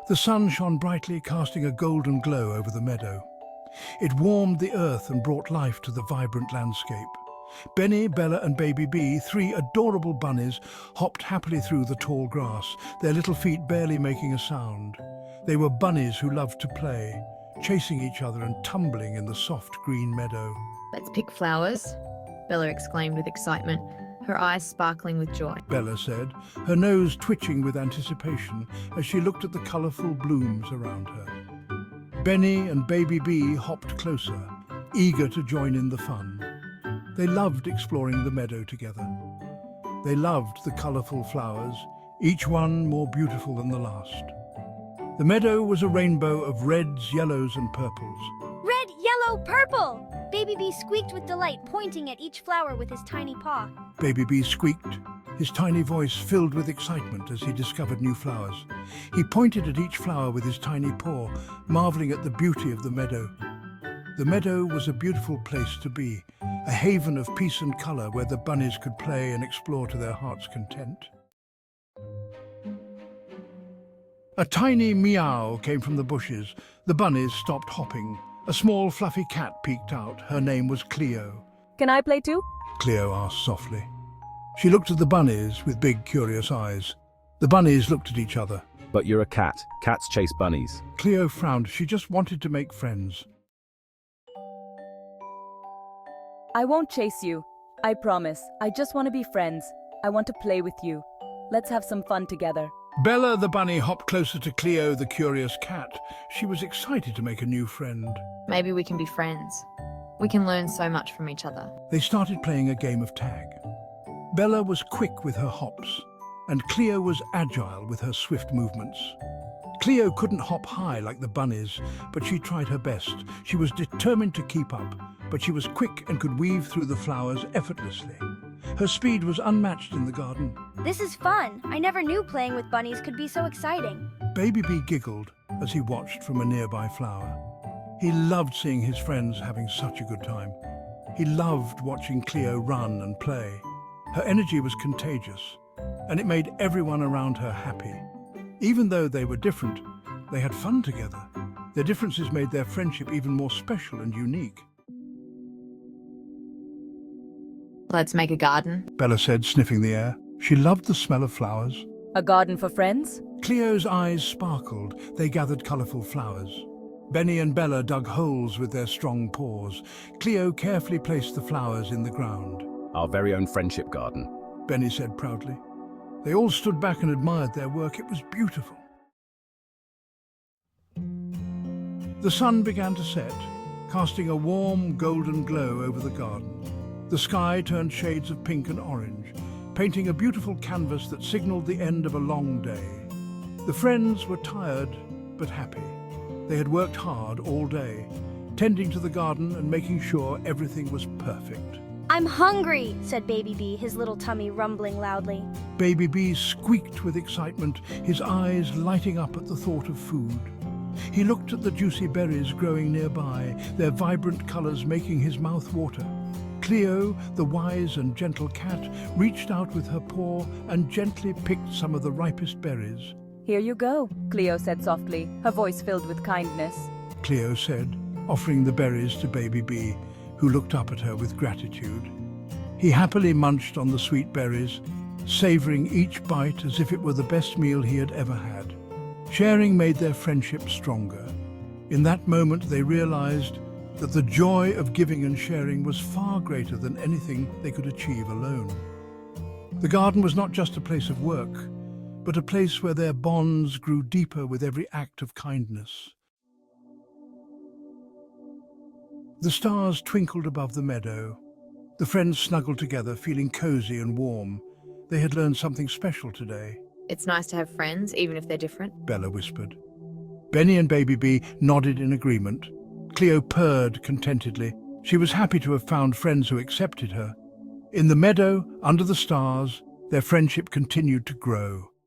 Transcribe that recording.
The sun shone brightly, casting a golden glow over the meadow. It warmed the earth and brought life to the vibrant landscape. Benny, Bella and Baby Bee, three adorable bunnies, hopped happily through the tall grass, their little feet barely making a sound. They were bunnies who loved to play, chasing each other and tumbling in the soft green meadow. "Let's pick flowers," Bella exclaimed with excitement, her eyes sparkling with joy. Bella said, her nose twitching with anticipation as she looked at the colourful blooms around her. Benny and Baby Bee hopped closer, eager to join in the fun. They loved exploring the meadow together. They loved the colourful flowers, each one more beautiful than the last. The meadow was a rainbow of reds, yellows and purples. Red, yellow, purple! Baby Bee squeaked with delight, pointing at each flower with his tiny paw. Baby Bee squeaked, his tiny voice filled with excitement as he discovered new flowers. He pointed at each flower with his tiny paw, marveling at the beauty of the meadow. The meadow was a beautiful place to be, a haven of peace and colour where the bunnies could play and explore to their heart's content. A tiny meow came from the bushes. The bunnies stopped hopping. A small fluffy cat peeked out. Her name was Cleo. "Can I play too?" Cleo asked softly. She looked at the bunnies with big, curious eyes. The bunnies looked at each other. But you're a cat. Cats chase bunnies. Cleo frowned. She just wanted to make friends. "I won't chase you. I promise. I just want to be friends. I want to play with you. Let's have some fun together." Bella the bunny hopped closer to Cleo the curious cat. She was excited to make a new friend. "Maybe we can be friends. We can learn so much from each other." They started playing a game of tag. Bella was quick with her hops, and Cleo was agile with her swift movements. Cleo couldn't hop high like the bunnies, but she tried her best. She was determined to keep up, but she was quick and could weave through the flowers effortlessly. Her speed was unmatched in the garden. This is fun. I never knew playing with bunnies could be so exciting. Baby Bee giggled as he watched from a nearby flower. He loved seeing his friends having such a good time. He loved watching Cleo run and play. Her energy was contagious, and it made everyone around her happy. Even though they were different, they had fun together. Their differences made their friendship even more special and unique. "Let's make a garden." Bella said, sniffing the air. She loved the smell of flowers. "A garden for friends?" Cleo's eyes sparkled. They gathered colourful flowers. Benny and Bella dug holes with their strong paws. Cleo carefully placed the flowers in the ground. Our very own friendship garden. Benny said proudly. They all stood back and admired their work. It was beautiful. The sun began to set, casting a warm golden glow over the garden. The sky turned shades of pink and orange, painting a beautiful canvas that signaled the end of a long day. The friends were tired but happy. They had worked hard all day, tending to the garden and making sure everything was perfect. I'm hungry, said Baby Bee, his little tummy rumbling loudly. Baby Bee squeaked with excitement, his eyes lighting up at the thought of food. He looked at the juicy berries growing nearby, their vibrant colors making his mouth water. Cleo, the wise and gentle cat, reached out with her paw and gently picked some of the ripest berries. "Here you go," Cleo said softly, her voice filled with kindness. Cleo said, offering the berries to Baby Bee, who looked up at her with gratitude. He happily munched on the sweet berries, savoring each bite as if it were the best meal he had ever had. Sharing made their friendship stronger. In that moment they realized that the joy of giving and sharing was far greater than anything they could achieve alone. The garden was not just a place of work, but a place where their bonds grew deeper with every act of kindness. The stars twinkled above the meadow. The friends snuggled together, feeling cozy and warm. They had learned something special today. "It's nice to have friends, even if they're different," Bella whispered. Benny and Baby Bee nodded in agreement. Cleo purred contentedly. She was happy to have found friends who accepted her. In the meadow, under the stars, their friendship continued to grow.